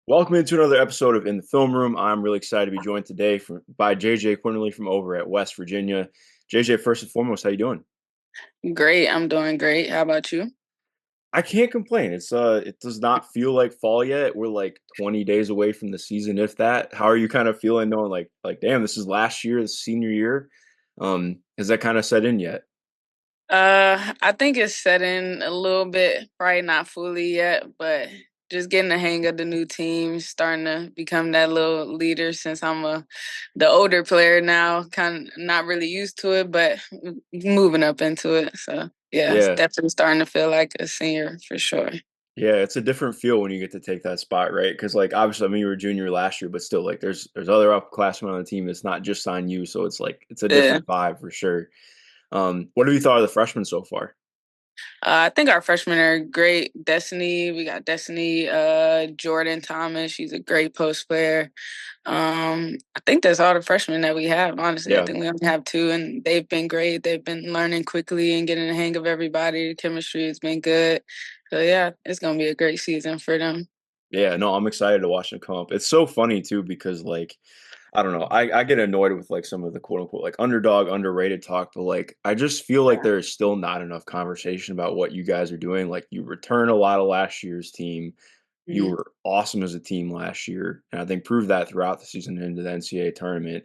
Welcome into another episode of In the Film Room. I'm really excited to be joined today by JJ Quinerly from over at West Virginia. JJ, first and foremost, how you doing? Great. I'm doing great. How about you? I can't complain. It does not feel like fall yet. We're like 20 days away from the season, if that. How are you kind of feeling knowing damn, this is last year, the senior year? Has that kind of set in yet? I think it's set in a little bit, probably not fully yet, but just getting the hang of the new team, starting to become that little leader since the older player now, kind of not really used to it, but moving up into it. So yeah, it's Yeah. definitely starting to feel like a senior for sure. Yeah, it's a different feel when you get to take that spot, right? Because like obviously, I mean, you were a junior last year, but still, like there's other upperclassmen on the team. It's not just on you, so it's like it's a Yeah. different vibe for sure. What have you thought of the freshmen so far? I think our freshmen are great. Destiny, we got Destiny, Jordan Thomas. She's a great post player. I think that's all the freshmen that we have. Honestly, I Yeah, think we only have two, and they've been great. They've been learning quickly and getting the hang of everybody. The chemistry has been good. So yeah, it's gonna be a great season for them. yeah, no, I'm excited to watch them come up. It's so funny too because like I don't know, I get annoyed with like some of the quote unquote like underdog, underrated talk, but like I just feel like Yeah. there is still not enough conversation about what you guys are doing. Like you return a lot of last year's team. You Mhm. were awesome as a team last year, and I think proved that throughout the season into the NCAA tournament.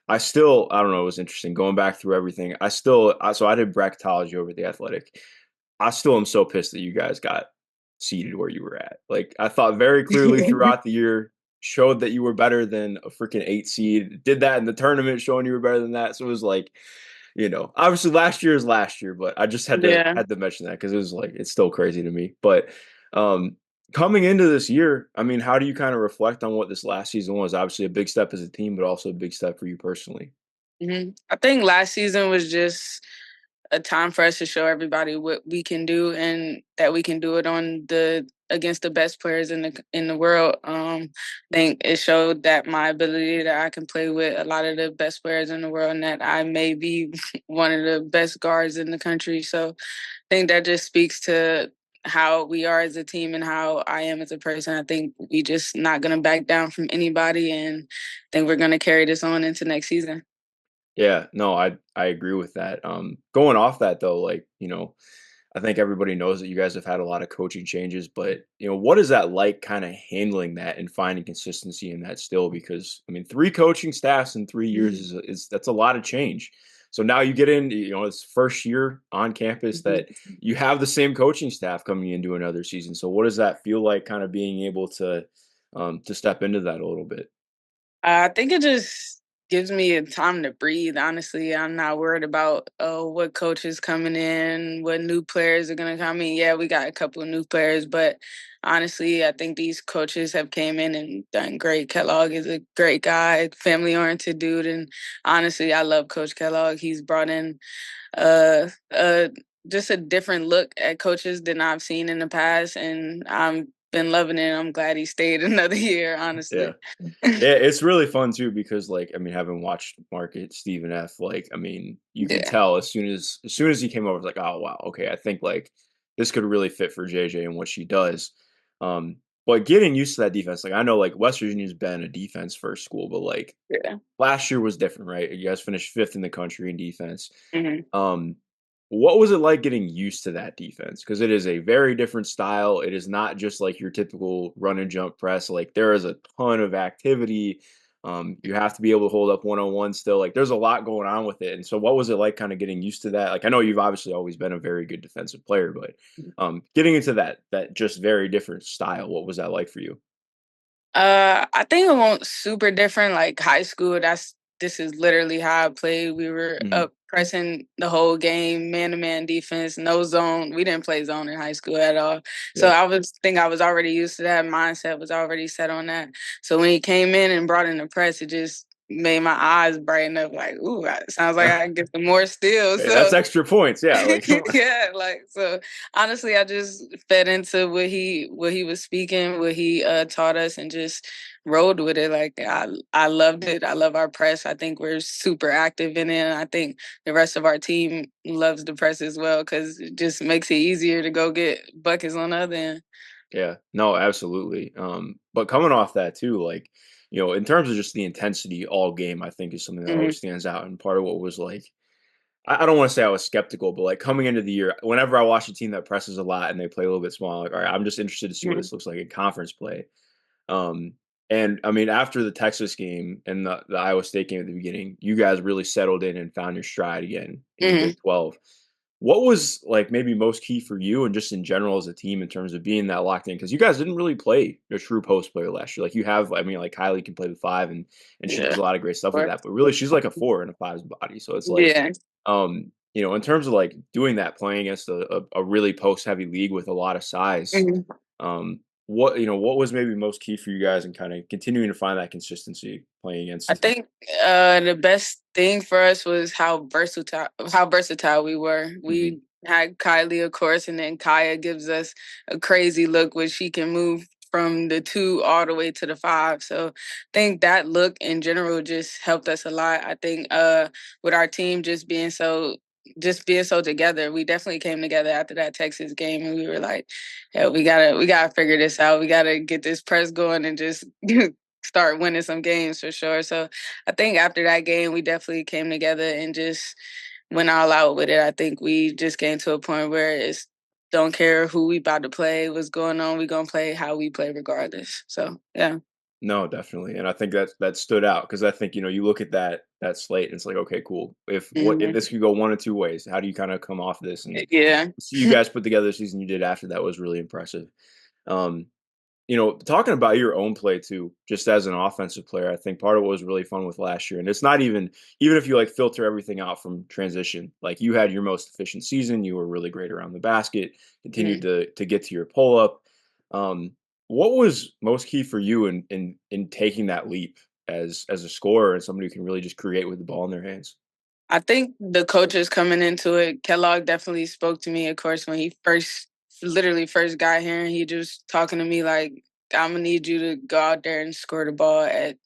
I don't know, it was interesting going back through everything. So I did bracketology over at the Athletic. I still am so pissed that you guys got seated where you were at. Like I thought very clearly throughout the year, showed that you were better than a freaking 8 seed. Did that in the tournament, showing you were better than that. So it was like, obviously last year is last year, but I just had to Yeah. had to mention that because it was like it's still crazy to me. But um coming into this year, I mean, how do you kind of reflect on what this last season was? Obviously a big step as a team, but also a big step for you personally. I think last season was just a time for us to show everybody what we can do and that we can do it on the against the best players in the world. I think it showed that my ability that I can play with a lot of the best players in the world and that I may be one of the best guards in the country. So I think that just speaks to how we are as a team and how I am as a person. I think we just not gonna back down from anybody and I think we're gonna carry this on into next season. Yeah, no, I agree with that. Going off that though, like, I think everybody knows that you guys have had a lot of coaching changes, but what is that like kind of handling that and finding consistency in that still? Because I mean, three coaching staffs in 3 years is that's a lot of change. So now you get in, it's first year on campus that you have the same coaching staff coming into another season. So what does that feel like kind of being able to step into that a little bit? I think it just gives me a time to breathe. Honestly, I'm not worried about what coach is coming in, what new players are gonna come in. Yeah, we got a couple of new players, but honestly, I think these coaches have came in and done great. Kellogg is a great guy, family oriented dude, and honestly, I love Coach Kellogg. He's brought in uh, uh, just a different look at coaches than I've seen in the past, and I'm been loving it. I'm glad he stayed another year. Yeah. Honestly. Yeah, it's really fun too because like I mean, having watched Market Stephen F, like I mean, you can Yeah. tell as soon as he came over, it's like, oh wow, okay, I think like this could really fit for JJ and what she does. Um, but getting used to that defense, like I know like West Virginia's been a defense first school, but like Yeah. last year was different, right? You guys finished fifth in the country in defense. Mhm. Um, what was it like getting used to that defense? Because it is a very different style. It is not just like your typical run and jump press. Like there is a ton of activity. You have to be able to hold up 1-on-1 still. Like there's a lot going on with it. And so what was it like kind of getting used to that? Like I know you've obviously always been a very good defensive player, but getting into that just very different style, what was that like for you? I think it won't super different. Like high school, this is literally how I played. We were Mhm. up pressing the whole game, man to man defense, no zone. We didn't play zone in high school at all. So Yeah. I was already used to that. Mindset was already set on that. So when he came in and brought in the press, it just made my eyes brighten up. Like, ooh, sounds like I can get some more steals. Hey, that's So extra points. Yeah. Like yeah, like so honestly I just fed into what he was speaking, what he taught us and just rode with it. Like I loved it. I love our press. I think we're super active in it. And I think the rest of our team loves the press as well because it just makes it easier to go get buckets on the other end. Yeah, no, absolutely. But coming off that too, like, in terms of just the intensity all game, I think is something that Mhm. always stands out. And part of what was like, I don't want to say I was skeptical, but like coming into the year, whenever I watch a team that presses a lot and they play a little bit small, like, all right, I'm just interested to see what Mhm. this looks like in conference play. Um, and I mean, after the Texas game and the Iowa State game at the beginning, you guys really settled in and found your stride again in the Mhm. Big 12. What was like maybe most key for you and just in general as a team in terms of being that locked in? Because you guys didn't really play a true post player last year. Like you have, I mean, like Kylie can play the five and she does Yeah. a lot of great stuff with Or that, but really she's like a four in a five's body. So it's like, yeah. in terms of like doing that, playing against a really post heavy league with a lot of size, Mhm. what was maybe most key for you guys in kind of continuing to find that consistency playing I against? think the best thing for us was how versatile we were. Mhm. We had Kylie, of course, and then Kaya gives us a crazy look where she can move from the two all the way to the five. So I think that look in general just helped us a lot. I think with our team just being so together, we definitely came together after that Texas game, and we were like, "Yeah, we gotta figure this out. We gotta get this press going and just start winning some games for sure." So I think after that game, we definitely came together and just went all out with it. I think we just came to a point where it's don't care who we about to play, what's going on, we gonna play how we play regardless. So yeah. No, definitely, and I think that stood out because I think, you look at that slate and it's like, "Okay, cool. If Hmm. this could go one of 2 ways, how do you kinda come off this?" And Yeah. see you guys put together the season you did after that was really impressive. Um, talking about your own play too, just as an offensive player, I think part of what was really fun with last year, and it's not even if you, like, filter everything out from transition, like, you had your most efficient season, you were really great around the basket, continued Mhm. to get to your pull-up. Um, what was most key for you in taking that leap as a scorer and somebody who can really just create with the ball in their hands? I think the coaches coming into it, Kellogg definitely spoke to me, of course, when he literally first got here, and he just talking to me like, "I'm gonna need you to go out there and score the ball at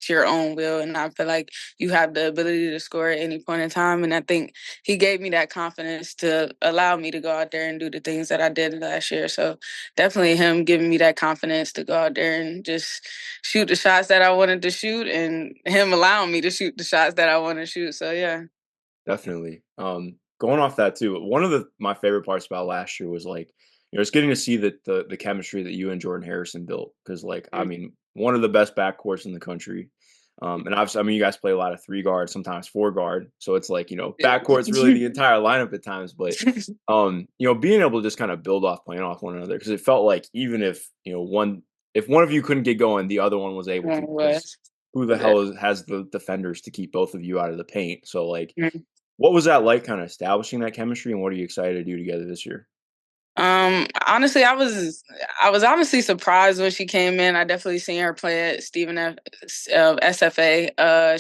your own will." And I feel like you have the ability to score at any point in time. And I think he gave me that confidence to allow me to go out there and do the things that I did last year. So definitely him giving me that confidence to go out there and just shoot the shots that I wanted to shoot, and him allowing me to shoot the shots that I want to shoot. So yeah. Definitely. Going off that too, one of my favorite parts about last year was like, just getting to see the chemistry that you and Jordan Harrison built. Because like, I Mm. mean, one of the best backcourts in the country. And obviously, I mean, you guys play a lot of 3 guard, sometimes 4 guard. So it's like, backcourt's really the entire lineup at times. But being able to just kind of build off playing off one another because it felt like even if one of you couldn't get going, the other one was able to One because was. who the Yeah. hell has the defenders to keep both of you out of the paint? So like Mhm. what was that like kinda establishing that chemistry, and what are you excited to do together this year? Honestly, I was honestly surprised when she came in. I definitely seen her play at SFA.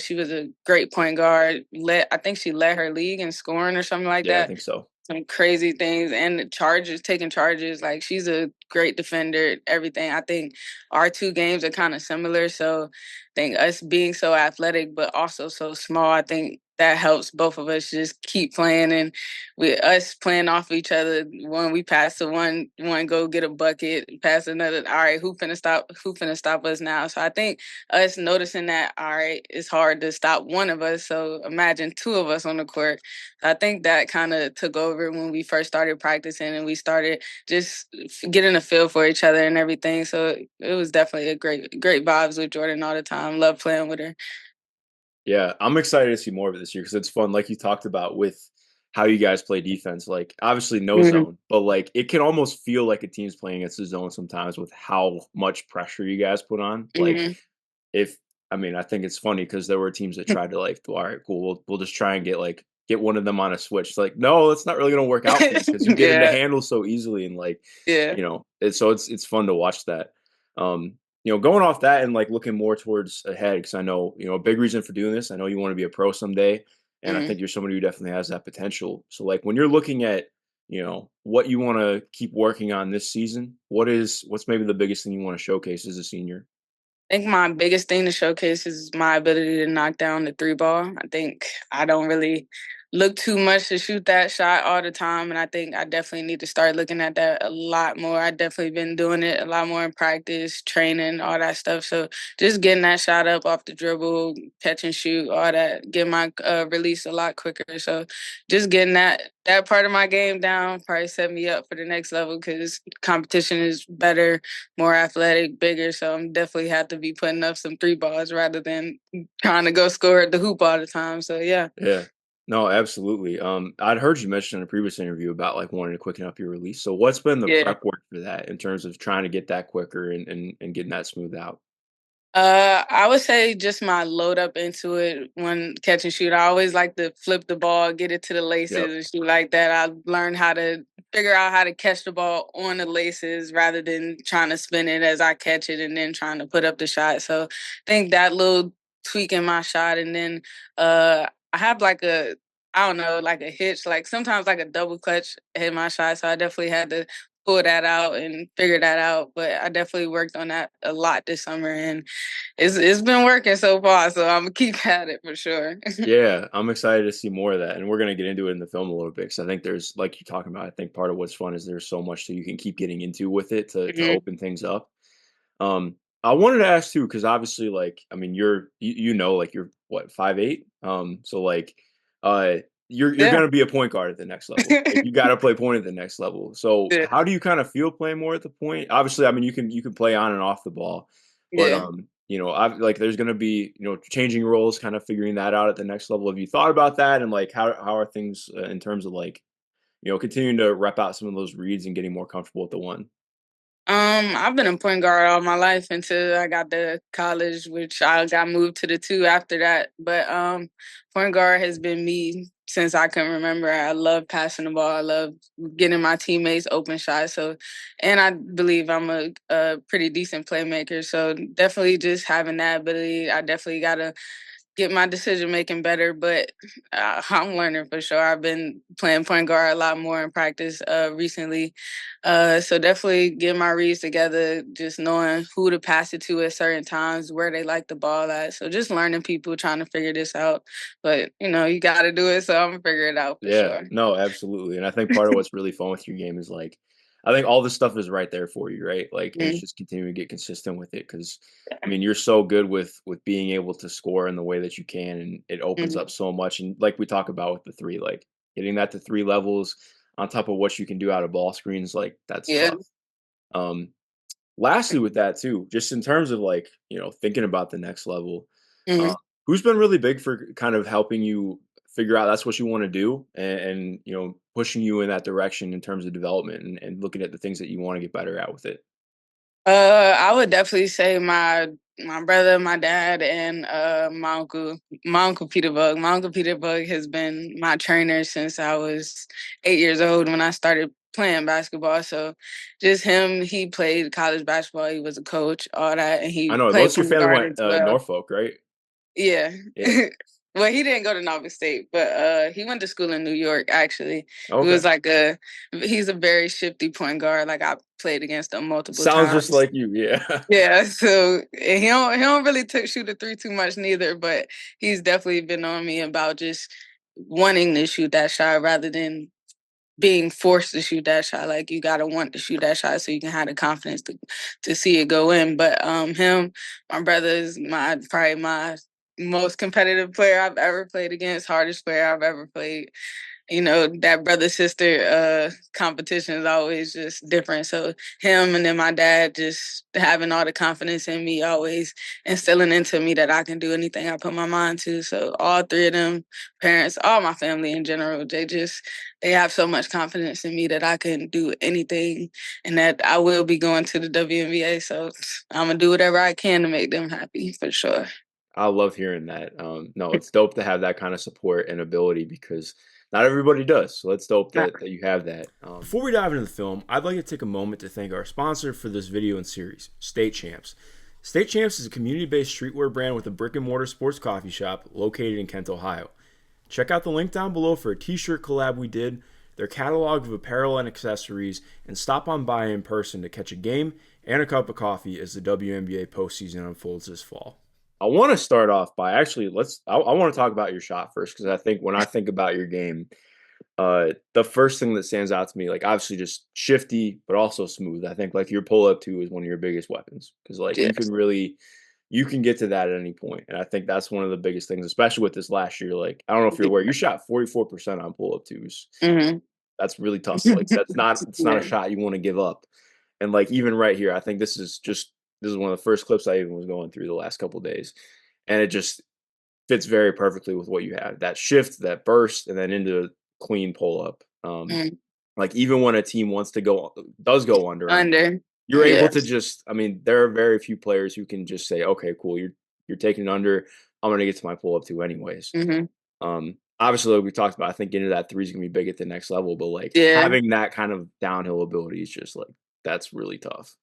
She was a great point guard. I think she led her league in scoring or something like Yeah, I that. think so. Some crazy things and the charges, taking charges. Like she's a great defender, everything. I think our two games are kind of similar. So I think us being so athletic but also so small, I think that helps both of us just keep playing, and with us playing off each other. When we pass to one go get a bucket, pass another. All right, who finna stop us now? So I think us noticing that, all right, it's hard to stop one of us. So imagine two of us on the court. I think that kind of took over when we first started practicing and we started just getting a feel for each other and everything. So it was definitely a great vibes with Jordan all the time. Love playing with her. Yeah, I'm excited to see more of it this year because it's fun, like you talked about with how you guys play defense, like, obviously no Mhm. zone, but, like, it can almost feel like a team's playing against the zone sometimes with how much pressure you guys put on, like, Mhm. if I mean, I think it's funny because there were teams that tried to, like, "All right, cool, we'll just try and get one of them on a switch." It's like, "No, that's not really gonna work out for you because you get into Yeah. handles so easily," and, like, Yeah. it's fun to watch that. Going off that and, like, looking more towards ahead because I know, a big reason for doing this, I know you wanna be a pro someday, and I Mhm. think you're somebody who definitely has that potential. So, like, when you're looking at, what you wanna keep working on this season, what's maybe the biggest thing you wanna showcase as a senior? I think my biggest thing to showcase is my ability to knock down the three ball. I think I don't really look too much to shoot that shot all the time. And I think I definitely need to start looking at that a lot more. I definitely been doing it a lot more in practice, training, all that stuff. So just getting that shot up off the dribble, catch and shoot, all that, get my release a lot quicker. So just getting that part of my game down probably set me up for the next level because competition is better, more athletic, bigger. So I'm definitely have to be putting up some three balls rather than trying to go score at the hoop all the time. So yeah. Yeah. No, absolutely. I'd heard you mention in a previous interview about like wanting to quicken up your release. So what's been the Yeah. prep work for that in terms of trying to get that quicker and getting that smooth out? I would say just my load up into it when catch and shoot. I always like to flip the ball, get it to the Yep. laces and shoot like that. I learned how to figure out how to catch the ball on the laces rather than trying to spin it as I catch it and then trying to put up the shot. So I think that little tweak in my shot and then I have like a I don't know, like a hitch, like sometimes like a double clutch hit my shot. So I definitely had to pull that out and figure that out. But I definitely worked on that a lot this summer and it's been working so far, so I'm gonna keep at it for sure. Yeah, I'm excited to see more of that, and we're gonna get into it in the film a little bit because I think there's, like you're talking about, I think part of what's fun is there's so much that you can keep getting into with it to Mhm. open things up. Um, I wanted to ask too, because obviously, like, I mean, like you're what 5'8", so like, uh, you're Yeah. gonna be a point guard at the next level. Like, you got to play point at the next level. So, Yeah. how do you kind of feel playing more at the point? Obviously, I mean, you can play on and off the ball, but Yeah. I've like there's gonna be changing roles, kind of figuring that out at the next level. Have you thought about that? And like, how are things in terms of like continuing to rep out some of those reads and getting more comfortable with the one? I've been a point guard all my life until I got to college, which I got moved to the two after that. But point guard has been me since I can remember. I love passing the ball. I love getting my teammates open shots. So, and I believe I'm a pretty decent playmaker. So definitely just having that ability. I definitely gotta get my decision making better, but I'm learning for sure. I've been playing point guard a lot more in practice recently. So definitely getting my reads together, just knowing who to pass it to at certain times, where they like the ball at. So just learning people, trying to figure this out. But you got to do it. So I'm gonna figure it out for Yeah, sure. no, absolutely. And I think part of what's really fun with your game is like, I think all this stuff is right there for you, right? Like, and it's Mhm. just continuing to get consistent with it because, I mean, you're so good with being able to score in the way that you can, and it opens Mhm. up so much. And like we talk about with the three, like getting that to three levels on top of what you can do out of ball screens, like that's Yeah. tough. Um, Lastly, with that too, just in terms of like thinking about the next level, uh, Mhm. who's been really big for kind of helping you figure out that's what you want to do and pushing you in that direction in terms of development and looking at the things that you want to get better at with it? I would definitely say my brother, my dad, and my uncle Peter Bug. My uncle Peter Bug has been my trainer since I was 8 years old when I started playing basketball. So just him, he played college basketball. He was a coach, all that, and I he know played most of your point family guard went as well. Norfolk, right? Yeah. Yeah. Well, he didn't go to Norfolk State, but he went to school in New York. Actually, it Okay. was like he's a very shifty point guard. Like I played against him multiple Sounds just times. like you. Yeah. Yeah, so and he don't really shoot a three too much neither, but he's definitely been on me about just wanting to shoot that shot rather than being forced to shoot that shot. Like you gotta want to shoot that shot so you can have the confidence to see it go in. But my brother is probably my most competitive player I've ever played against, hardest player I've ever played. That brother sister competition is always just different. So him and then my dad just having all the confidence in me, always instilling into me that I can do anything I put my mind to. So all three of them, parents, all my family in general, they have so much confidence in me that I can do anything and that I will be going to the WNBA. So I'm gonna do whatever I can to make them happy for sure. I love hearing that. No, it's dope to have that kind of support and ability because not everybody does. So it's dope that you have that. Before we dive into the film, I'd like to take a moment to thank our sponsor for this video and series, State Champs. State Champs is a community-based streetwear brand with a brick-and-mortar sports coffee shop located in Kent, Ohio. Check out the link down below for a t-shirt collab we did, their catalog of apparel and accessories, and stop on by in person to catch a game and a cup of coffee as the WNBA postseason unfolds this fall. I want to start off by actually I want to talk about your shot first because I think when I think about your game, the first thing that stands out to me, like obviously just shifty, but also smooth. I think like your pull up too is one of your biggest weapons because like Yes. you can get to that at any point, and I think that's one of the biggest things, especially with this last year. Like I don't know if you're aware, you shot 44% on pull up twos. Hmm. That's really tough. Like it's not a Yeah. shot you want to give up. And like even right here, I think this is one of the first clips I even was going through the last couple days, and it just fits very perfectly with what you have. That shift, that burst, and then into a clean pull up. Mm. Like even when a team wants to go does go under on you, Under. you're able to Yes. just. I mean, there are very few players who can just say, "Okay, cool, you're taking it under. I'm gonna get to my pull up too, anyways." Hmm. Obviously, like we talked about, I think getting to that three is gonna be big at the next level, but like Yeah. having that kind of downhill ability is just like that's really tough.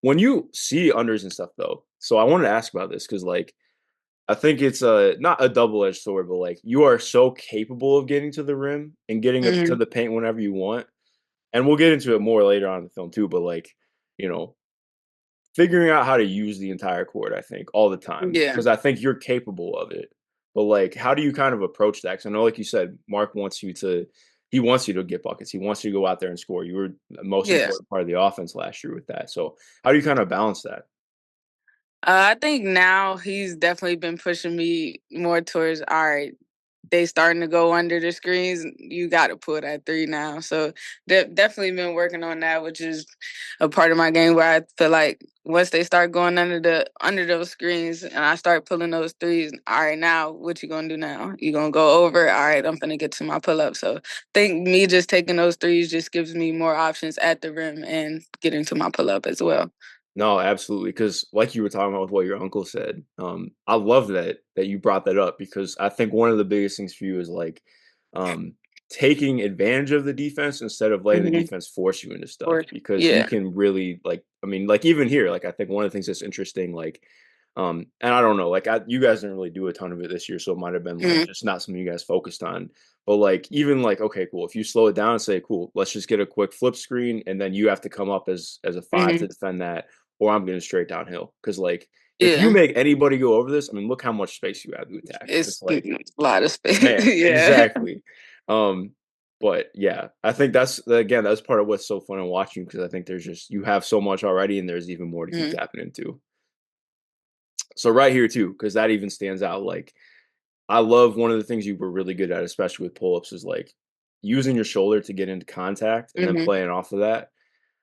When you see unders and stuff though, so I wanted to ask about this because like I think it's a not a double-edged sword, but like you are so capable of getting to the rim and getting up to Hmm. the paint whenever you want. And we'll get into it more later on in the film too, but like, you know, figuring out how to use the entire court, I think, all the time. Yeah. Because I think you're capable of it. But like, how do you kind of approach that? Because I know, like you said, Mark wants you to he wants you to get buckets. He wants you to go out there and score. You were the most Yeah. important part of the offense last year with that. So how do you kind of balance that? I think now he's definitely been pushing me more towards, all right, they starting to go under the screens. You got to pull that three now. So definitely been working on that, which is a part of my game where I feel like once they start going under those screens and I start pulling those threes, all right, now what you gonna do now? You gonna go over? All right, I'm gonna get to my pull up. So I think me just taking those threes just gives me more options at the rim and getting to my pull up as well. No, absolutely. Because like you were talking about with what your uncle said, I love that you brought that up because I think one of the biggest things for you is like um, taking advantage of the defense instead of letting the Mm-hmm. defense force you into stuff. Or Because you yeah. can really like, I mean, like even here, like I think one of the things that's interesting, like, and I don't know, like you guys didn't really do a ton of it this year, so it might have been like Mm-hmm. just not something you guys focused on. But like even like okay, cool. If you slow it down and say, cool, let's just get a quick flip screen, and then you have to come up as a five Mm-hmm. to defend that or I'm getting straight downhill. Because like if you Yeah. make anybody go over this, I mean, look how much space you have to attack. It's It's like, a lot of space. man, Yeah. exactly. Um, but yeah, I think that's again that's part of what's so fun in watching because I think there's just you have so much already and there's even more to keep Mhm. tapping into. So right here too, because that even stands out. Like I love one of the things you were really good at, especially with pull-ups, is like using your shoulder to get into contact and then Mhm. playing off of that.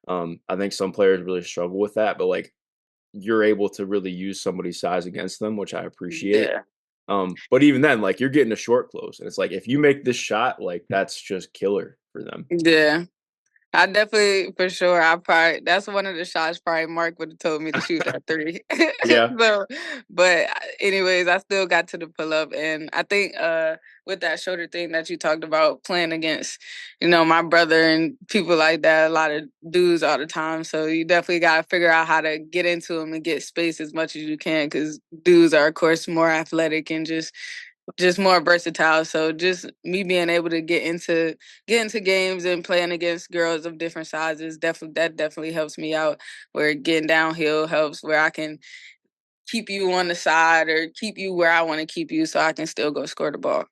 I think some players really struggle with that, but like you're able to really use somebody's size against them, which I appreciate. Yeah. But even then, like you're getting a short close, and it's like if you make this shot, like that's just killer for them. Yeah. I definitely, for sure, I probably that's one of the shots probably Mark would have told me to shoot that three. Yeah, So, but anyways, I still got to the pull up, and I think with that shoulder thing that you talked about playing against, my brother and people like that, a lot of dudes all the time. So you definitely got to figure out how to get into them and get space as much as you can, because dudes are of course more athletic and just more versatile. So just me being able to get into games and playing against girls of different sizes, definitely helps me out. Where getting downhill helps where I can keep you on the side or keep you where I want to keep you so I can still go score the ball.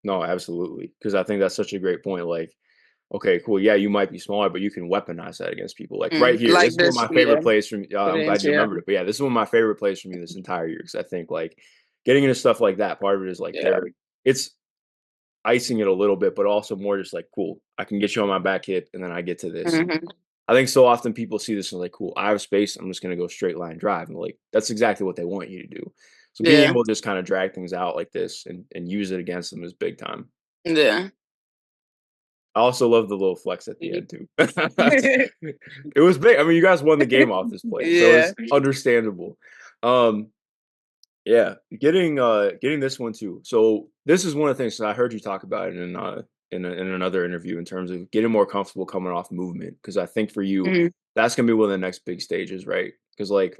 no, absolutely, because I think that's such a great point. Like, okay, cool, yeah, you might be smaller, but you can weaponize that against people. Like right here, Like this is one of this, my yeah. favorite plays from. Put I'm it glad you into yeah. remembered it, but yeah, this is one of my favorite plays from you this entire year because I think like getting into stuff like that. Part of it is like Yeah. it's icing it a little bit, but also more just like, cool, I can get you on my back hip and then I get to this. And Hmm. I think so often people see this and like, cool, I have space. I'm just going to go straight line drive. And like, that's exactly what they want you to do. So being Yeah. able to just kind of drag things out like this and use it against them is big time. Yeah. I also love the little flex at the end too. It was big. I mean, you guys won the game off this play, so Yeah. it's understandable. Um, Yeah, getting this one too. So this is one of the things that I heard you talk about it in another interview in terms of getting more comfortable coming off movement because I think for you Hmm. that's gonna be one of the next big stages, right? Because like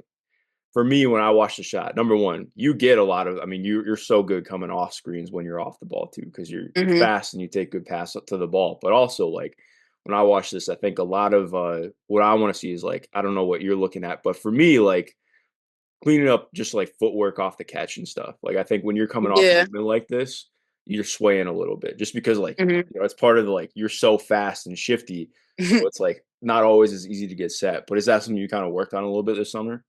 for me when I watch the shot, number one, you get a lot of. I mean, you're so good coming off screens when you're off the ball too because you're Hmm. fast and you take good pass up to the ball. But also like when I watch this, I think a lot of what I want to see is like I don't know what you're looking at, but for me like cleaning up just like footwork off the catch and stuff. Like I think when you're coming off Yeah. movement like this, you're swaying a little bit just because like Mhm. it's part of the like you're so fast and shifty. So it's like not always as easy to get set. But is that something you kind of worked on a little bit this summer?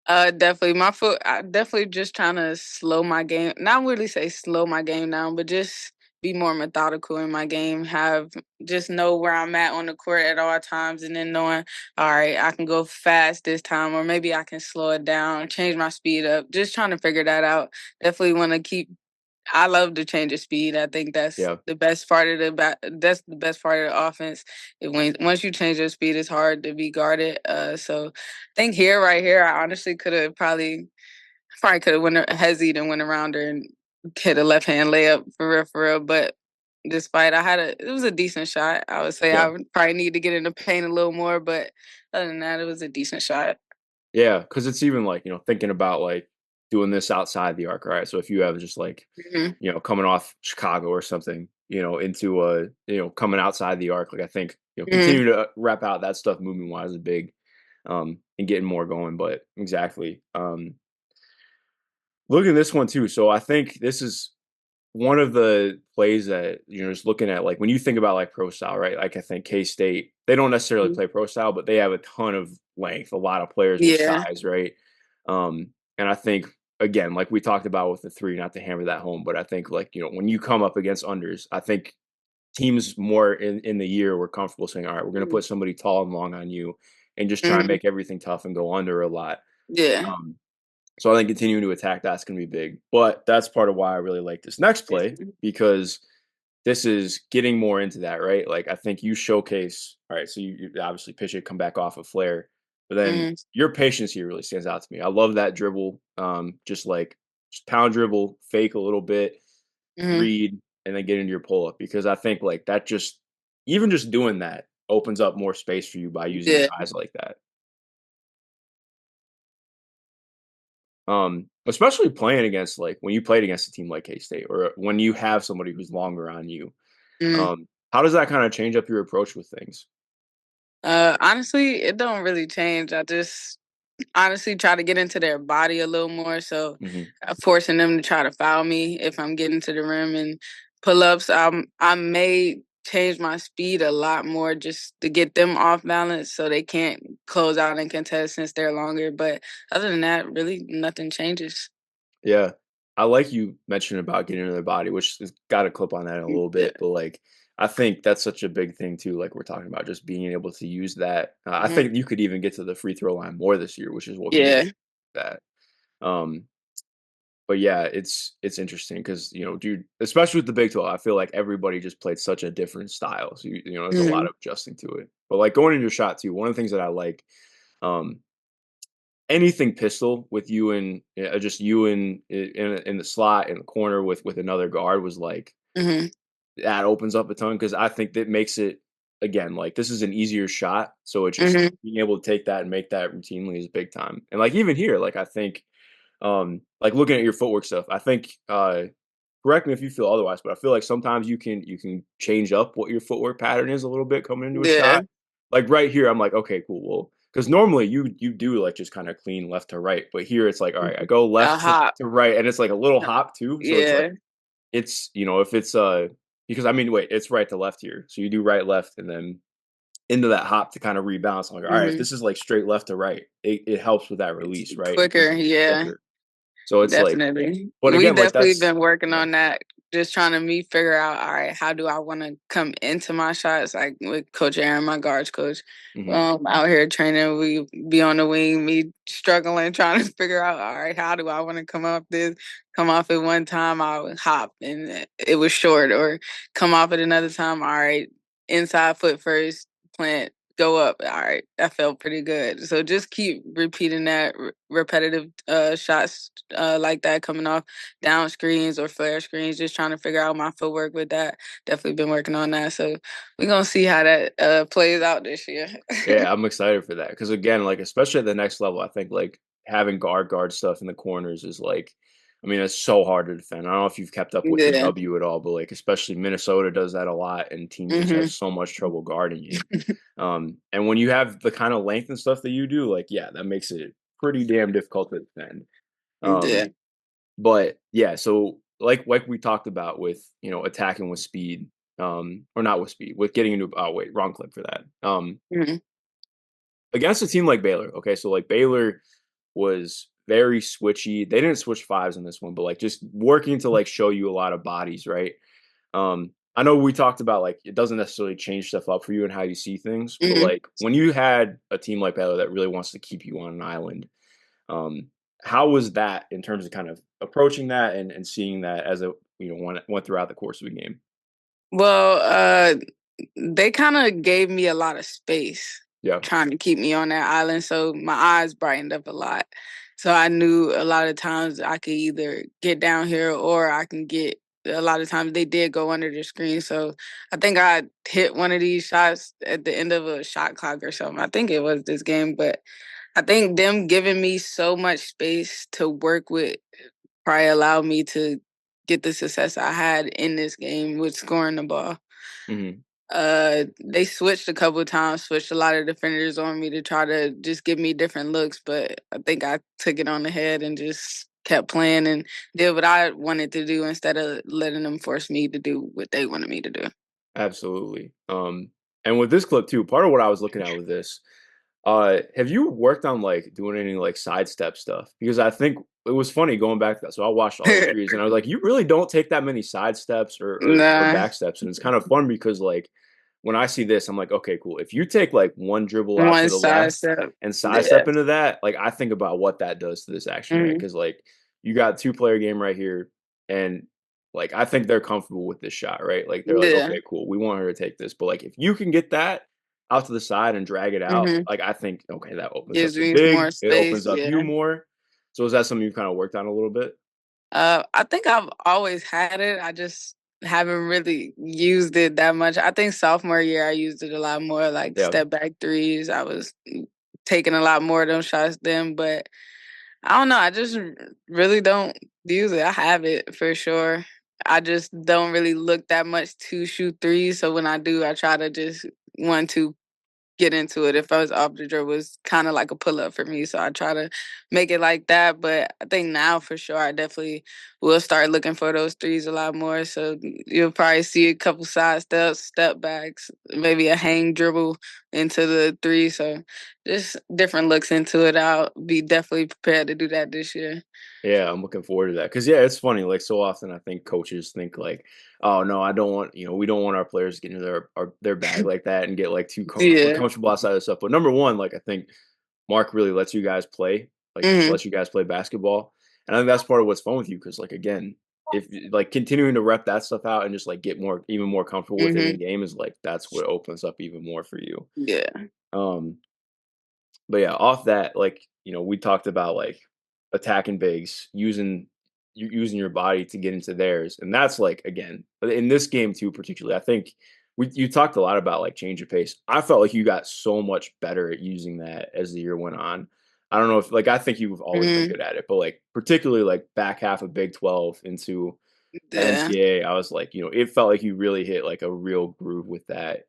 Definitely. My foot. I definitely just trying to slow my game. Not really say slow my game down, but just be more methodical in my game. Have just know where I'm at on the court at all times, and then knowing, all right, I can go fast this time, or maybe I can slow it down, change my speed up. Just trying to figure that out. Definitely want to keep. I love the change of speed. I think that's Yeah. the best part of that's the best part of the offense. When once you change your speed, it's hard to be guarded. So I think right here, I honestly could have probably could have went hesied and went around her and hit a left hand layup for real. But despite it was a decent shot. I would say Yeah. I would probably need to get in the paint a little more, but other than that, it was a decent shot. Yeah. Cause it's even like, thinking about like doing this outside the arc, right? So if you have just like, Hmm. coming off Chicago or something, into coming outside the arc, like I think, Hmm. continue to rep out that stuff movement wise is big, and getting more going. But exactly. Look at this one too. So I think this is one of the plays that, just looking at like when you think about like pro style, right? Like I think K State, they don't necessarily play pro style, but they have a ton of length, a lot of players with Yeah. size, right? And I think again, like we talked about with the three, not to hammer that home, but I think like, when you come up against unders, I think teams more in the year were comfortable saying, all right, we're gonna put somebody tall and long on you and just try and Hmm. make everything tough and go under a lot. Yeah. Um, so I think continuing to attack that's going to be big. But that's part of why I really like this next play because this is getting more into that, right? Like I think you showcase, all right, so you obviously pitch it, come back off a flare, but then Hmm. your patience here really stands out to me. I love that dribble, just pound dribble, fake a little bit, Hmm. read, and then get into your pull up because I think like that just even just doing that opens up more space for you by using Yeah. size like that. Especially playing against like when you played against a team like K-State or when you have somebody who's longer on you. Mhm. How does that kind of change up your approach with things? Honestly, it don't really change. I just honestly try to get into their body a little more. So Hmm. forcing them to try to foul me if I'm getting to the rim and pull ups. I may change my speed a lot more just to get them off balance so they can't close out and contest since they're longer. But other than that, really nothing changes. Yeah. I like you mentioned about getting into their body, which has got a clip on that in a little Yeah. bit, but like I think that's such a big thing too. Like we're talking about just being able to use that. I Hmm. think you could even get to the free throw line more this year, which is what can Yeah. that. Um, But yeah, it's interesting because dude, especially with the Big 12, I feel like everybody just played such a different style. So there's a lot Hmm. of adjusting to it. But like going into your shot too, one of the things that I like, um, anything pistol with you and just you in the slot in the corner with another guard was like Hmm. that opens up a ton because I think that makes it again like this is an easier shot. So it's just Hmm. being able to take that and make that routinely is big time. And like even here, like I think like looking at your footwork stuff, I think correct me if you feel otherwise, but I feel like sometimes you can change up what your footwork pattern is a little bit coming into a Yeah. shot. Like right here, I'm like, okay, cool. Well, because normally you do like just kind of clean left to right, but here it's like, all right, I go A left hop. to right, and it's like a little hop too. So it's like Yeah. if it's because I mean wait, it's right to left here. So you do right, left, and then into that hop to kind of rebalance. I'm like, all right, if Hmm. this is like straight left to right, it helps with that It's release, right? Because quicker. it's Yeah. quicker. So it's like Definitely. but We again, like definitely that's been working yeah. on that. Just trying to figure out, all right, how do I want to come into my shots? Like with Coach Aaron, my guards coach, Mhm. out here training, we be on the wing, me struggling, trying to figure out, all right, how do I want to come off at one time, I would hop and it was short, or come off at another time, all right, inside foot first, plant, go up. All right, that felt pretty good. So just keep repeating that repetitive shots like that coming off down screens or flare screens. Just trying to figure out my footwork with that. Definitely been working on that. So we're gonna see how that plays out this year. Yeah, I'm excited for that because again, like especially at the next level, I think like having guard stuff in the corners is like, I mean, it's so hard to defend. I don't know if you've kept up with your Yeah. W at all, but like especially Minnesota does that a lot, and teams just have Hmm. so much trouble guarding you. And when you have the kind of length and stuff that you do, like yeah, that makes it pretty damn difficult to defend. Yeah. But yeah, so like we talked about with attacking with speed, or not with speed, with getting into wait, wrong clip for that. Mhm. Against a team like Baylor, okay, so like Baylor was very switchy. They didn't switch fives in this one, but like just working to like show you a lot of bodies, right? I know we talked about like it doesn't necessarily change stuff up for you and how you see things, but Mhm. like when you had a team like Baylor that really wants to keep you on an island, um, how was that in terms of kind of approaching that and seeing that as a went throughout the course of the game? Well, they kind of gave me a lot of space Yeah. trying to keep me on that island, so my eyes brightened up a lot. So I knew a lot of times I could either get down here or I can get. A lot of times they did go under the screen, so I think I hit one of these shots at the end of a shot clock or something. I think it was this game, but I think them giving me so much space to work with probably allowed me to get the success I had in this game with scoring the ball. Hmm. They switched a couple of times, switched a lot of defenders on me to try to just give me different looks, but I think I took it on the head and just kept playing and did what I wanted to do instead of letting them force me to do what they wanted me to do. Absolutely. And with this clip too, part of what I was looking at with this, have you worked on like doing any like sidestep stuff? Because I think it was funny going back to that. So I watched all your threes and I was like, you really don't take that many side steps or Nah, back steps. And it's kind of fun because like when I see this, I'm like, okay, cool. If you take like one dribble out to one the side left step. and Yeah. sidestep into that, like I think about what that does to this action, right? Mhm. Because like you got two-player game right here, and like I think they're comfortable with this shot, right? Like they're like, Yeah. okay, cool, we want her to take this. But like if you can get that out to the side and drag it out, Mhm. like I think, okay, that opens up Gives the me more big, it space. opens up you Yeah. more. So is that something you've kind of worked on a little bit? I think I've always had it. I just haven't really used it that much. I think sophomore year I used it a lot more, like Yeah, step back threes. I was taking a lot more of them shots then, but I don't know. I just really don't use it. I have it for sure. I just don't really look that much to shoot threes. So when I do, I try to just one, two get into it. If I was off the dribble, was kind of like a pull up for me. So I try to make it like that. But I think now for sure, I definitely will start looking for those threes a lot more. So you'll probably see a couple side steps, step backs, maybe a hang dribble into the three. So just different looks into it. I'll be definitely prepared to do that this year. yeah, I'm looking forward to that because yeah, it's funny. Like so often, I think coaches think like, "Oh no, I don't want we don't want our players to get into their bag like that and get like too Yeah. comfortable outside of stuff." But number one, like I think Mark really lets you guys play, like, just Hmm. lets you guys play basketball, and I think that's part of what's fun with you because, like, again, if like, continuing to rep that stuff out and just, like, get even more comfortable with it in Hmm. game is, like, that's what opens up even more for you. Yeah. Um, but yeah, off that, like, we talked about like attacking bigs, using your body to get into theirs. And that's like again, in this game too, particularly, I think you talked a lot about like change of pace. I felt like you got so much better at using that as the year went on. I don't know if like I think you've always been Hmm. good at it, but like particularly like back half of Big 12 into the Yeah. NCAA, I was like, it felt like you really hit like a real groove with that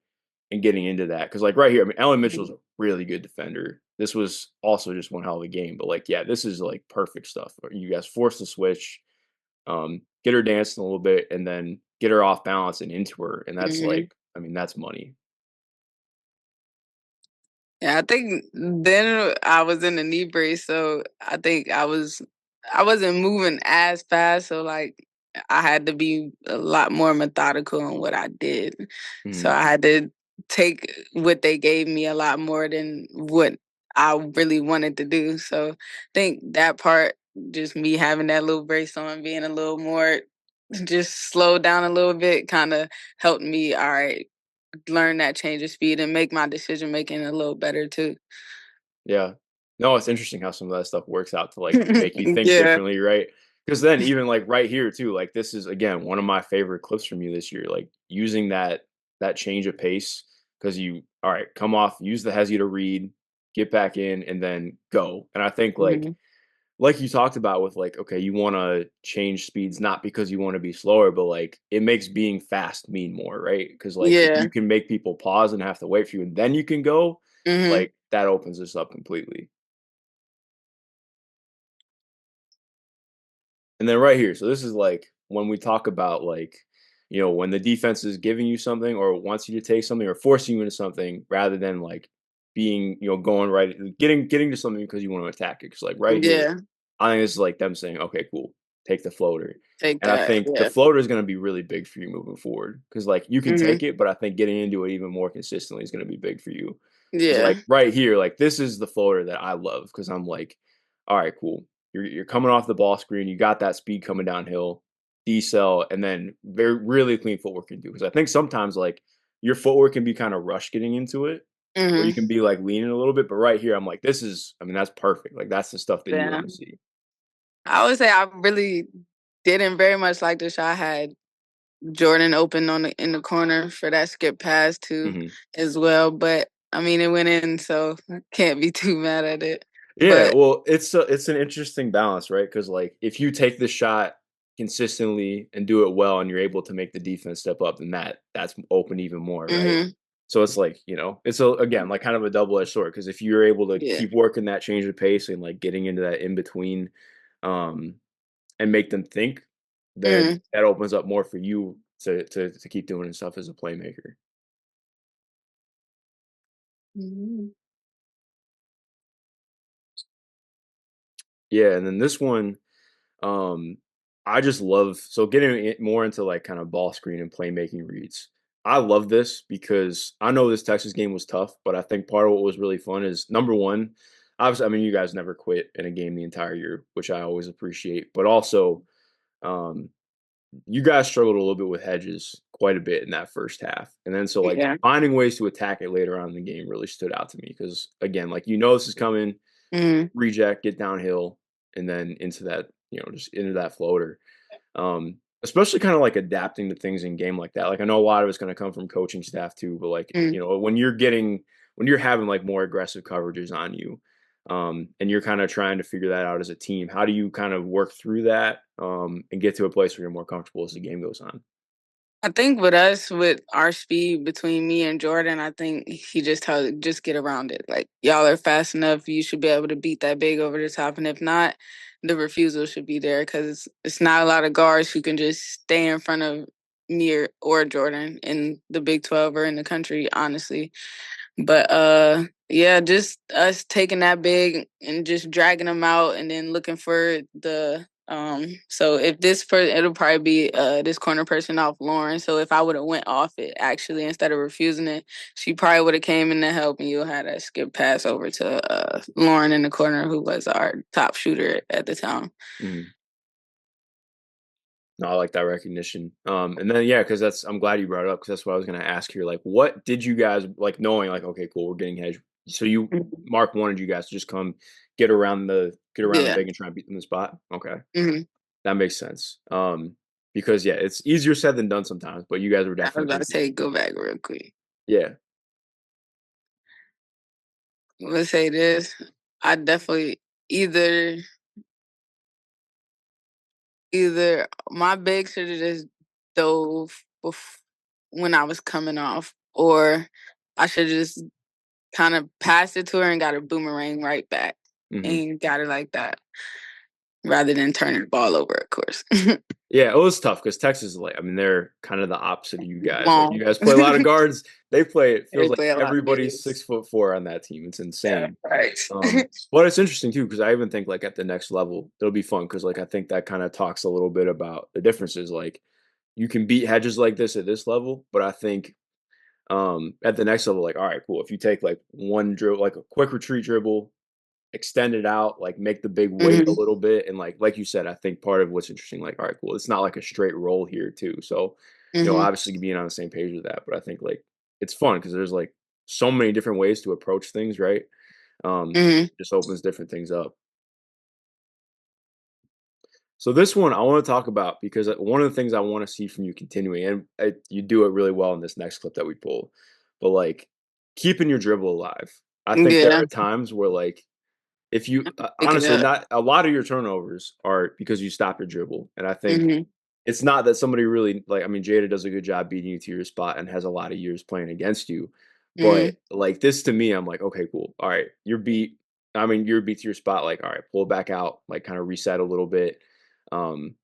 and getting into that, because like right here, I mean, Ellen Mitchell's a really good defender. This was also just one hell of a game, but like, yeah, this is like perfect stuff. You guys force the switch, get her dancing a little bit, and then get her off balance and into her, and that's Hmm. like, I mean, that's money. Yeah, I think then I was in a knee brace, so I think I wasn't moving as fast, so like I had to be a lot more methodical in what I did. So Mhm. I had to take what they gave me a lot more than what I really wanted to do. So I think that part, just me having that little brace on, being a little more just slow down a little bit, kind of helped me. All right, learn that change of speed and make my decision making a little better too. Yeah. No, it's interesting how some of that stuff works out to like make you think Yeah. differently, right? Because then even like right here too, like this is again one of my favorite clips from you this year, like using that change of pace because you all right, come off, use the hezzy to read, get back in, and then go. And I think Mhm. like you talked about with like, okay, you want to change speeds not because you want to be slower, but like it makes being fast mean more, right? Because like if Yeah. you can make people pause and have to wait for you and then you can go, Mhm. like that opens us up completely. And then right here, so this is like when we talk about like, when the defense is giving you something or wants you to take something or forcing you into something rather than like being, going right, getting to something because you want to attack it. Because like right here, Yeah, I think this is like them saying, okay, cool, take the floater. take And I that. think the Yeah. floater is going to be really big for you moving forward because like you can Mhm. take it, but I think getting into it even more consistently is going to be big for you. Because Yeah. like right here, like this is the floater that I love because I'm like, all right, cool. You're coming off the ball screen, you got that speed coming downhill, decel, and then very really clean footwork can do. Because I think sometimes like your footwork can be kind of rushed getting into it, or you Mhm. can be like leaning a little bit. But right here, I'm like, this is, I mean, that's perfect. Like that's the stuff that you Yeah. want to see. I would say I really didn't very much like the shot. I had Jordan open on the in the corner for that skip pass too Hmm. as well. But I mean it went in, so I can't be too mad at it. Yeah, But well, it's an interesting balance, right? Because like if you take the shot consistently and do it well, and you're able to make the defense step up, then that's open even more, right? mhm. So it's like it's again like kind of a double edged sword because if you're able to Yeah. keep working that change of pace and like getting into that in between, um, and make them think, then Mhm. that opens up more for you to keep doing stuff as a playmaker. Mhm. Yeah, and then this one, Um, I just love getting it more into like kind of ball screen and playmaking reads. I love this because I know this Texas game was tough, but I think part of what was really fun is number one, obviously, I mean, you guys never quit in a game the entire year, which I always appreciate. But also, um, you guys struggled a little bit with hedges quite a bit in that first half. And then so like Yeah. finding ways to attack it later on in the game really stood out to me because again, like this is coming, Mhm. reject, get downhill, and then into that, just into that floater. Especially kind of like adapting to things in game like that. Like I know a lot of it's going to come from coaching staff too, but like, Mhm. when you're having like more aggressive coverages on you, and you're kind of trying to figure that out as a team, how do you kind of work through that, and get to a place where you're more comfortable as the game goes on? I think with us, with our speed between me and Jordan, I think he just told just get around it. Like y'all are fast enough, you should be able to beat that big over the top, and if not, the refusal should be there because it's not a lot of guards who can just stay in front of me or Jordan in the Big 12 or in the country, honestly. But yeah, just us taking that big and just dragging them out and then looking for the so if this person it'll probably be this corner person off Lauren. So if I would have went off it actually instead of refusing it, she probably would have came in to help and you'll have that skip pass over to Lauren in the corner who was our top shooter at the time. Mhm. No, I like that recognition. And then yeah, because I'm glad you brought it up because that's what I was going to ask here. Like, what did you guys like knowing like, okay, cool, we're getting hedge. So Mhm. Mark wanted you guys to just come get around the Yeah. big and try and beat them in the spot. Okay, Hmm. that makes sense. Because yeah, it's easier said than done sometimes. But you guys were I was definitely about to thinking, say go back real quick. yeah, Let's say this. I definitely either either my big should have just dove when I was coming off, or I should just kind of passed it to her and got a boomerang right back hmm and got it like that rather than turning the ball over, of course. yeah. It was tough because Texas is like, I mean, they're kind of the opposite of you guys. Like you Long. guys play a lot of guards. They play. It They feels like play a lot of everybody's bigs. 6'4" on that team. It's Yeah, insane. right. But it's interesting too because I even think like at the next level it'll be fun because like I think that kind of talks a little bit about the differences. Like you can beat hedges like this at this level, but I think at the next level, like all right, cool. If you take like one dribble, like a quick retreat dribble, extend it out, like make the big weight a Hmm. little bit, and like you said, I think part of what's interesting, like all right, cool. It's not like a straight roll here too. So Hmm. obviously being on the same page with that, but I think like it's fun because there's like so many different ways to approach things, right? Hmm. Just opens different things up. So this one I want to talk about because one of the things I want to see from you continuing, and you do it really well in this next clip that we pull, but like keeping your dribble alive. I think there Yeah, are times where like if you pick it honestly up. not a lot of your turnovers are because you stop your dribble, and I think Hmm. it's not that somebody really like. I mean, Jada does a good job beating you to your spot and has a lot of years playing against you, but Hmm. like this to me, I'm like, okay, cool, all right, you're beat. I mean, you're beat to your spot. Like, all right, pull it back out, like kind of reset a little bit. Um,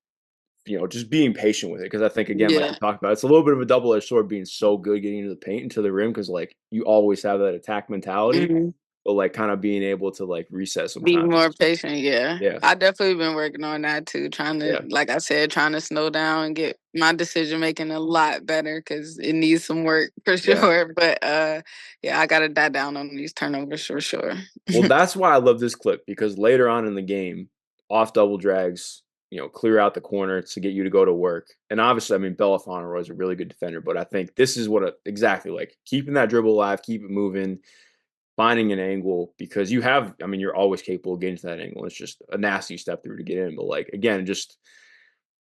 just being patient with it because I think again, like Yeah. we talked about, it's a little bit of a double-edged sword being so good getting into the paint and to the rim because like you always have that attack mentality, Mhm. but like kind of being able to like reset Be sometimes. more patient, yeah. Yeah, I definitely been working on that too, trying to, yeah, like I said, trying to slow down and get my decision making a lot better because it needs some work for yeah. sure. But yeah, I gotta die down on these turnovers for sure. Well, that's why I love this clip because later on in the game, off double drags, clear out the corner to get you to go to work. And obviously, I mean, Belafonte was a really good defender, but I think this is exactly like keeping that dribble alive, keep it moving, finding an angle because I mean, you're always capable of getting to that angle. It's just a nasty step through to get in. But like, again, just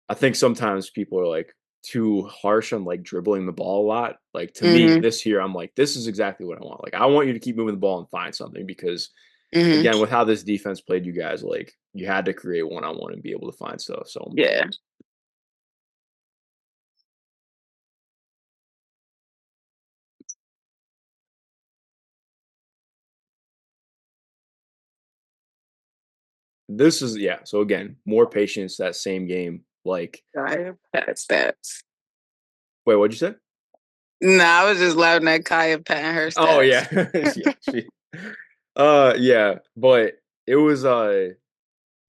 I think sometimes people are like too harsh on like dribbling the ball a lot. Like to me, Hmm. this year, I'm like, this is exactly what I want. Like, I want you to keep moving the ball and find something because Hmm. again, with how this defense played you guys, like you had to create one on one and be able to find stuff. So Yeah. this is yeah. So again, more patience that same game. Like, Kaya Pat stats. wait, what'd you say? Nah, I was just laughing at Kaya patting her Oh stats. yeah, yeah. Yeah. But it was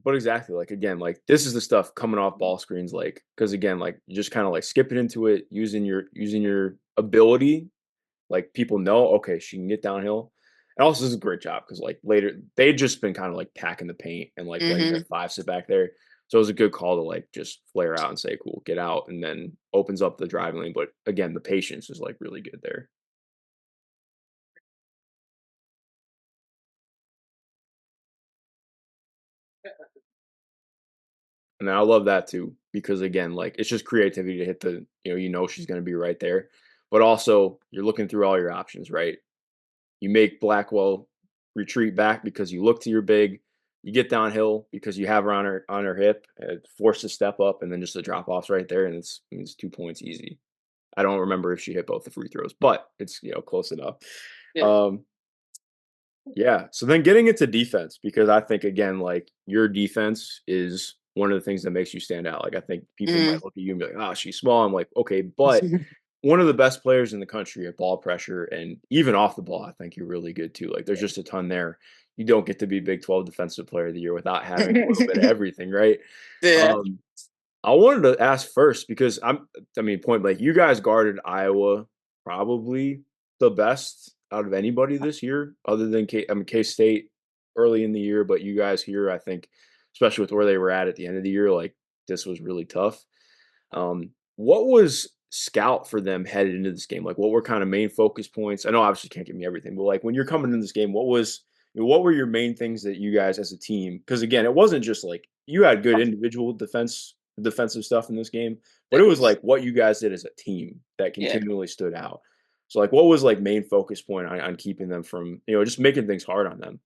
but exactly like again, like this is the stuff coming off ball screens, like because again, like you just kind of like skipping into it, using your ability. Like people know, okay, she can get downhill. And also, this is a great job because like later they'd just been kind of like packing the paint and like letting their Hmm. five sit back there. So it was a good call to like just flare out and say, cool, get out, and then opens up the driving lane. But again, the patience is like really good there. And I love that too, because again, like it's just creativity to hit she's gonna be right there. But also you're looking through all your options, right? You make Blackwell retreat back because you look to your big, you get downhill because you have her on her hip, force to step up, and then just the drop offs right there, and it's 2 points easy. I don't remember if she hit both the free throws, but it's close enough. Yeah. Um, yeah. So then getting into defense, because I think again, like your defense is one of the things that makes you stand out. Like I think people Mm. might look at you and be like, "Oh, she's small." I'm like, okay, but one of the best players in the country at ball pressure and even off the ball, I think you're really good too. Like there's just a ton there. You don't get to be Big 12 Defensive Player of the Year without having a little bit of everything, right? Yeah. Um, I wanted to ask first because I mean, point blank, you guys guarded Iowa probably the best out of anybody this year, other than K State early in the year, but you guys here, I think, especially with where they were at the end of the year, like this was really tough. What was scout for them headed into this game? Like, what were kind of main focus points? I know obviously you can't give me everything, but like when you're coming into this game, what were your main things that you guys as a team? Because again, it wasn't just like you had good individual defensive stuff in this game, but it was like what you guys did as a team that Yeah. continually stood out. So like, what was like main focus point on keeping them from just making things hard on them?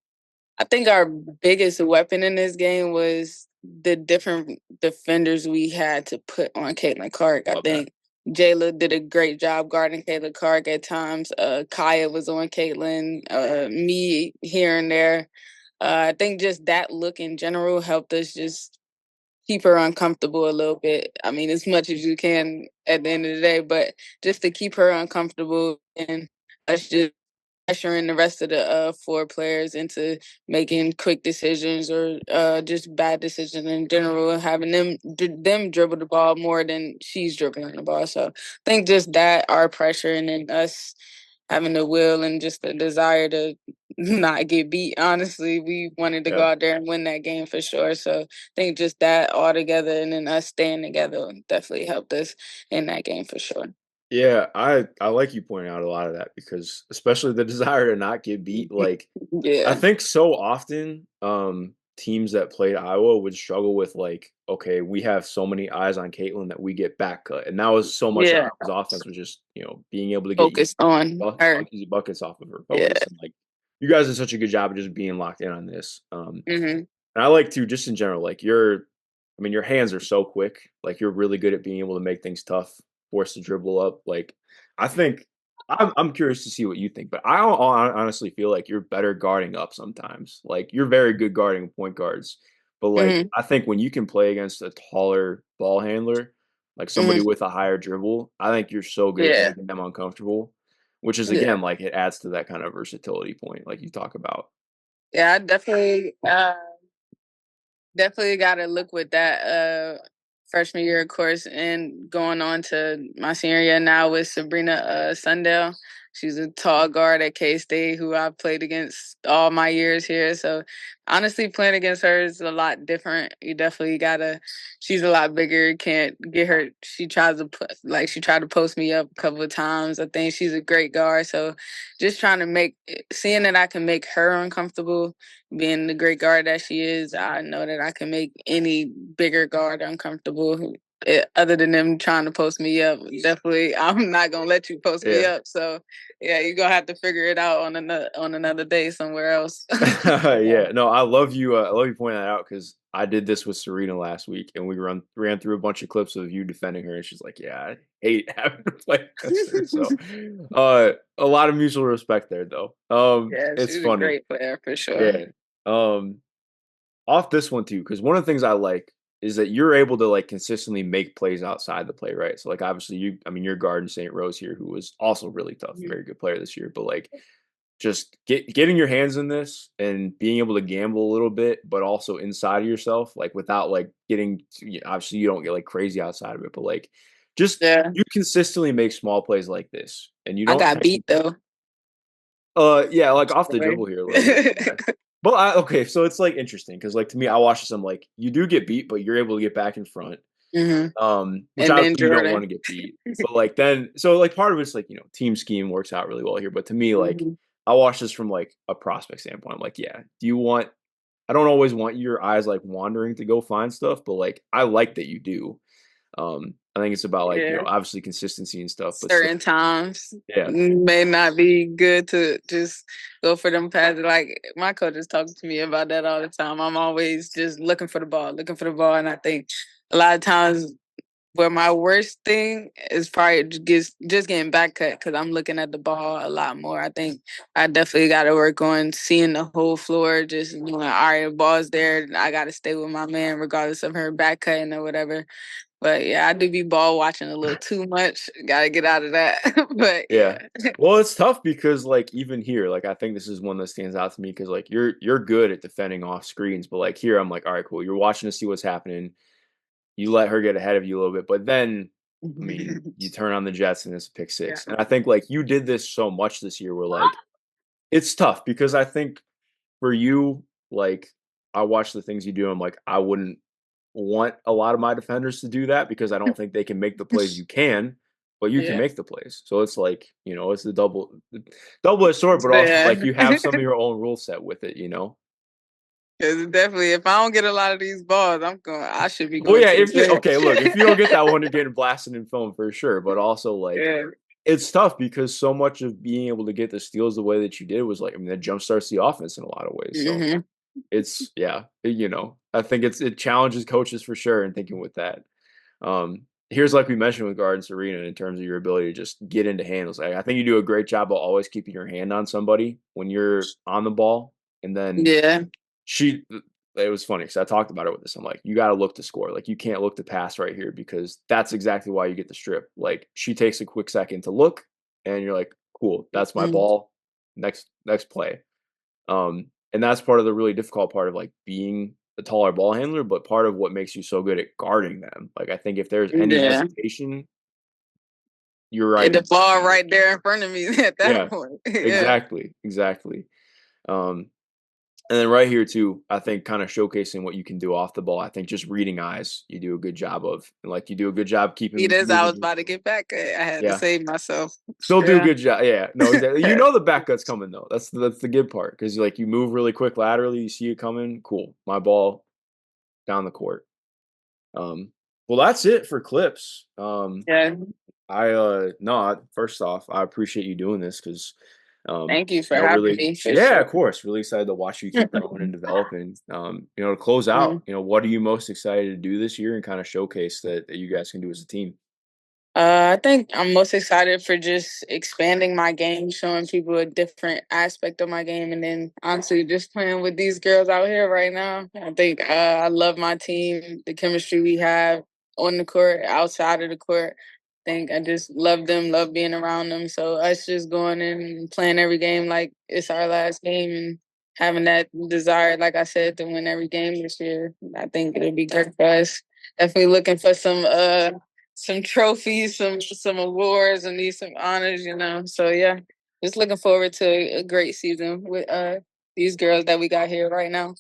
I think our biggest weapon in this game was the different defenders we had to put on Caitlin Clark. I Love that. think Jayla did a great job guarding Caitlin Clark at times. Kaya was on Caitlin, me here and there. I think just that look in general helped us just keep her uncomfortable a little bit. I mean, as much as you can at the end of the day, but just to keep her uncomfortable and us just pressuring the rest of the four players into making quick decisions or just bad decisions in general, having them dribble the ball more than she's dribbling the ball. So I think just that our pressure and then us having the will and just the desire to not get beat. Honestly, we wanted to go Yeah. out there and win that game for sure. So I think just that all together and then us staying together definitely helped us in that game for sure. Yeah, I like you pointing out a lot of that because especially the desire to not get beat, like I Yeah. think so often teams that played Iowa would struggle with like, okay, we have so many eyes on Caitlin that we get back cut. And that was so much of Yeah. Iowa's offense was just, being able to get Focus on her. easy buckets off of her Yeah. focus. And like you guys did such a good job of just being locked in on this. Hmm. And I like to just in general, like I mean, your hands are so quick. Like you're really good at being able to make things tough, force the dribble up. Like I think I'm curious to see what you think, but honestly feel like you're better guarding up sometimes. Like you're very good guarding point guards, But like, Mhm. I think when you can play against a taller ball handler, like somebody Mhm. with a higher dribble, I think you're so good at Yeah. making them uncomfortable, which is Yeah. again like it adds to that kind of versatility point, like you talk about. Yeah, I definitely got to look with that freshman year, of course, and going on to my senior year now with Sabrina Sundell. She's a tall guard at K State who I've played against all my years here. So honestly, playing against her is a lot different. You definitely gotta. She's a lot bigger. Can't get her. She tries to she tried to post me up a couple of times. I think she's a great guard. So just trying to seeing that I can make her uncomfortable, being the great guard that she is, I know that I can make any bigger guard uncomfortable. Other than them trying to post me up, definitely, I'm not gonna let you post me Yeah. up. So, yeah, you're gonna have to figure it out on another day somewhere else. Yeah. Yeah, no, I love you. I love you pointing that out because I did this with Serena last week, and we ran through a bunch of clips of you defending her, and she's like, "Yeah, I hate having to play against her." So, a lot of mutual respect there, though. Yeah, It's she's a funny. great player for sure. Yeah. Um, Off this one too, because one of the things I like is that you're able to like consistently make plays outside the play, right? So, like, obviously, I mean, you're guarding St. Rose here, who was also really tough, Mhm. very good player this year, but like just getting your hands in this and being able to gamble a little bit, but also inside of yourself, like without like obviously you don't get like crazy outside of it, but like just Yeah, you consistently make small plays like this, and you I don't got beat though. yeah, like off the Right. dribble here a little bit. Yeah. But okay, so it's like interesting because like to me, I watch this, I'm like, you do get beat, but you're able to get back in front. hmm Which And then obviously you don't want Jordan. to get beat. But like then so like part of it's like, team scheme works out really well here. But to me, like Mhm. I watch this from like a prospect standpoint. I'm like, yeah, I don't always want your eyes like wandering to go find stuff, but like I like that you do. I think it's about like, Yeah. obviously consistency and stuff, but still Certain times yeah. may not be good to just go for them passes. Like my coach is talking to me about that all the time. I'm always just looking for the ball, and I think a lot of times where my worst thing is probably just getting back cut because I'm looking at the ball a lot more. I think I definitely got to work on seeing the whole floor. Just all right, the ball's there. I got to stay with my man regardless of her back cutting or whatever. But yeah, I do be ball watching a little too much. Got to get out of that. But Yeah. yeah, Well, it's tough because like even here, like I think this is one that stands out to me because like you're good at defending off screens, but like here I'm like, all right, cool. You're watching to see what's happening. You let her get ahead of you a little bit, but then I mean, you turn on the Jets and it's a pick yeah, six. And I think like you did this so much this year where like it's tough because I think for you, like I watch the things you do, I'm like, I wouldn't want a lot of my defenders to do that because I don't think they can make the plays you can, but you can yeah, make the plays. So it's like, it's the double-edged sword, but also yeah. like you have some of your own rule set with it. 'Cause definitely, if I don't get a lot of these balls, I should be Well, going yeah, to the if you bed. okay, look, if you don't get that one, you're getting blasted in film for sure. But also like Yeah. it's tough because so much of being able to get the steals the way that you did was like, I mean, that jump starts the offense in a lot of ways. So hmm it's yeah, I think it challenges coaches for sure in thinking with that. Here's like we mentioned with Garden Serena in terms of your ability to just get into handles. I think you do a great job of always keeping your hand on somebody when you're on the ball. And then Yeah. she it was funny because I talked about it with this. I'm like, you got to look to score. Like, you can't look to pass right here because that's exactly why you get the strip. Like, she takes a quick second to look, and you're like, cool, that's my Mhm. ball. Next play. And that's part of the really difficult part of like being a taller ball handler, but part of what makes you so good at guarding them. Like, I think if there's any Yeah. hesitation, you're right The in ball right there in front of me at that yeah, point. Yeah. exactly. Um, And then right here too, I think kind of showcasing what you can do off the ball. I think just reading eyes, you do a good job of, and like you do a good job It keeping is. I was moving. about to get back. I had to Yeah, save myself. still do a Yeah. good job. Yeah, no, exactly. You know the back cut's coming though. That's the good part because like you move really quick laterally, you see it coming. Cool, my ball down the court. Um, well, that's it for clips. Yeah. I no, first off, I appreciate you doing this because Thank you for having really me for yeah, sure. of course, really excited to watch you keep growing and developing. To close out, Mhm. what are you most excited to do this year and kind of showcase that you guys can do as a team? I think I'm most excited for just expanding my game, showing people a different aspect of my game, and then honestly, just playing with these girls out here right now. I think I love my team, the chemistry we have on the court, outside of the court. I think I just love them, love being around them. So us just going in and playing every game like it's our last game and having that desire, like I said, to win every game this year. I think it'll be good for us. Definitely looking for some trophies, some awards, and need some honors, you know. So yeah, just looking forward to a great season with these girls that we got here right now.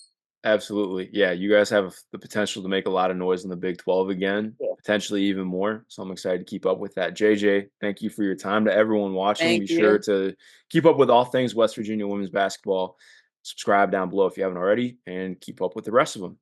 Absolutely. Yeah, you guys have the potential to make a lot of noise in the Big 12 again, Yeah. potentially even more. So I'm excited to keep up with that. JJ, thank you for your time. To everyone watching, Thank be sure you. to keep up with all things West Virginia women's basketball. Subscribe down below if you haven't already, and keep up with the rest of them.